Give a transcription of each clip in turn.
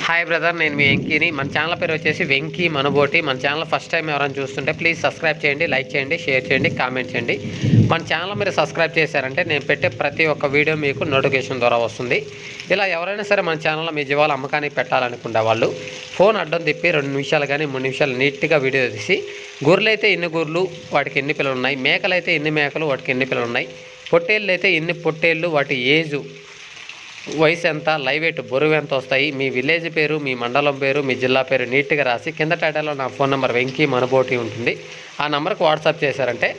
Hi brother, నేను మీ వెంకీని. మన channel పేరు వచ్చేసి వెంకీ మనబోటి. మన ఛానల్ ఫస్ట్ టైం ఎవరైనా చూస్తుంటే ప్లీజ్ సబ్స్క్రైబ్ చేయండి, లైక్ చేయండి, షేర్ చేయండి, కామెంట్ చేయండి. మన ఛానల్ మీరు సబ్స్క్రైబ్ చేశారంటే నేను పెట్టే ప్రతి ఒక్క వీడియో మీకు నోటిఫికేషన్ ద్వారా వస్తుంది. ఇలా ఎవరైనా సరే మన ఛానల్లో మీ జీవాలు అమ్మకానికి పెట్టాలనుకునే వాళ్ళు ఫోన్ అడ్డం తిప్పి 2 నిమిషాలు కానీ 3 నిమిషాలు నీట్గా వీడియో తీసి గొర్రెలు అయితే ఎన్ని గొర్రెలు వాటికి ఎన్ని పిల్లలు ఉన్నాయి, మేకలు అయితే ఎన్ని మేకలు వాటికి ఎన్ని పిల్లలు ఉన్నాయి, పొట్టేళ్ళు అయితే ఎన్ని పొట్టేళ్ళు, వాటి ఏజు వయసు ఎంత, లైవ్ వెయిట్ బరువు ఎంత వస్తాయి, మీ విలేజ్ పేరు, మీ మండలం పేరు, మీ జిల్లా పేరు నీట్గా రాసి కింద టైటిల్లో నా ఫోన్ నెంబర్ వెంకీ మనబోటి ఉంటుంది. ఆ నెంబర్కి వాట్సాప్ చేశారంటే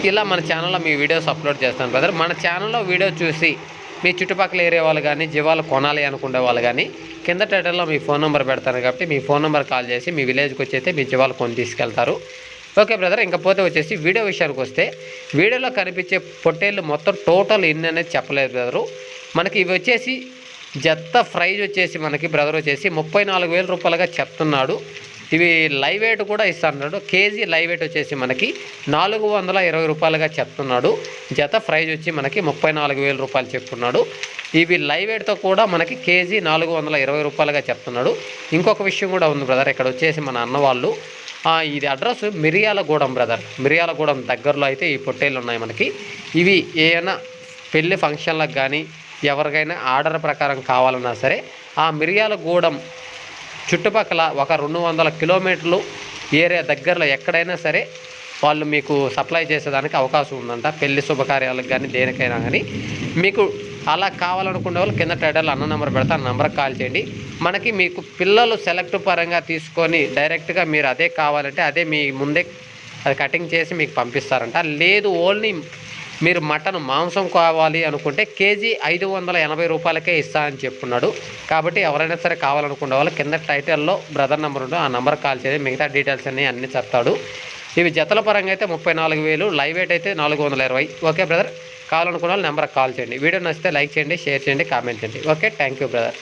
ఇలా మన ఛానల్లో మీ వీడియోస్ అప్లోడ్ చేస్తాను బ్రదర్. మన ఛానల్లో వీడియో చూసి మీ చుట్టుపక్కల ఏరియా వాళ్ళు కానీ జీవాలు కొనాలి అనుకునే వాళ్ళు కానీ కింద టైటిల్లో మీ ఫోన్ నెంబర్ పెడతాను కాబట్టి మీ ఫోన్ నెంబర్ కాల్ చేసి మీ విలేజ్కి వచ్చి మీ జీవాలు కొని తీసుకెళ్తారు. Okay brother. ఇంకపోతే వచ్చేసి వీడియో విషయానికి వస్తే వీడియోలో కనిపించే పొట్టేళ్ళు మొత్తం టోటల్ ఇన్ని అనేది చెప్పలేదు బ్రదరు. మనకి ఇవి వచ్చేసి జత్త ప్రైజ్ వచ్చేసి మనకి బ్రదర్ వచ్చేసి 34,000 రూపాయలుగా చెప్తున్నాడు. ఇవి లైవ్ వెయిట్ కూడా ఇస్తున్నాడు. కేజీ లైవ్ వెయిట్ వచ్చేసి మనకి 420 రూపాయలుగా చెప్తున్నాడు. జత ప్రైజ్ వచ్చి మనకి 34,000 రూపాయలు చెప్తున్నాడు. ఇవి లైవ్ వెయిట్తో కూడా మనకి కేజీ 420 రూపాయలుగా చెప్తున్నాడు. ఇంకొక విషయం కూడా ఉంది బ్రదర్. ఇక్కడ వచ్చేసి మన అన్న వాళ్ళు ఇది అడ్రస్ మిరియాలగూడెం బ్రదర్. మిరియాలగూడెం దగ్గరలో అయితే ఈ పొట్టేళ్ళు ఉన్నాయి మనకి. ఇవి ఏమైనా పెళ్లి ఫంక్షన్లకు కానీ ఎవరికైనా ఆర్డర్ ప్రకారం కావాలన్నా సరే ఆ మిరియాలగూడెం చుట్టుపక్కల ఒక 200 కిలోమీటర్లు ఏరియా దగ్గరలో ఎక్కడైనా సరే వాళ్ళు మీకు సప్లై చేసేదానికి అవకాశం ఉందంట. పెళ్లి శుభకార్యాలకు కానీ దేనికైనా కానీ మీకు అలా కావాలనుకునే వాళ్ళు కింద టైటిల్ అన్న నెంబర్ పెడతా, ఆ నెంబర్కి కాల్ చేయండి. మనకి మీకు పిల్లలు సెలెక్ట్ పరంగా తీసుకొని డైరెక్ట్గా మీరు అదే కావాలంటే అదే మీ ముందే అది కటింగ్ చేసి మీకు పంపిస్తారంట. లేదు ఓన్లీ మీరు మటన్ మాంసం కావాలి అనుకుంటే కేజీ 580 రూపాయలకే ఇస్తా అని చెప్పున్నాడు. కాబట్టి ఎవరైనా సరే కావాలనుకునే వాళ్ళు కింద టైటిల్లో బ్రదర్ నెంబర్ ఉంటే ఆ నెంబర్ కాల్ చేసి మిగతా డీటెయిల్స్ అన్నీ చెప్తాడు. ఇవి జతల పరంగా అయితే 34,000, లైవ్ వెయిట్ అయితే 420. Okay brother. కావాలనుకున్న వాళ్ళు నెంబర్కి కాల్ చేయండి. వీడియో నచ్చితే లైక్ చేయండి, షేర్ చేయండి, కామెంట్ చేయండి. Okay, thank you brother.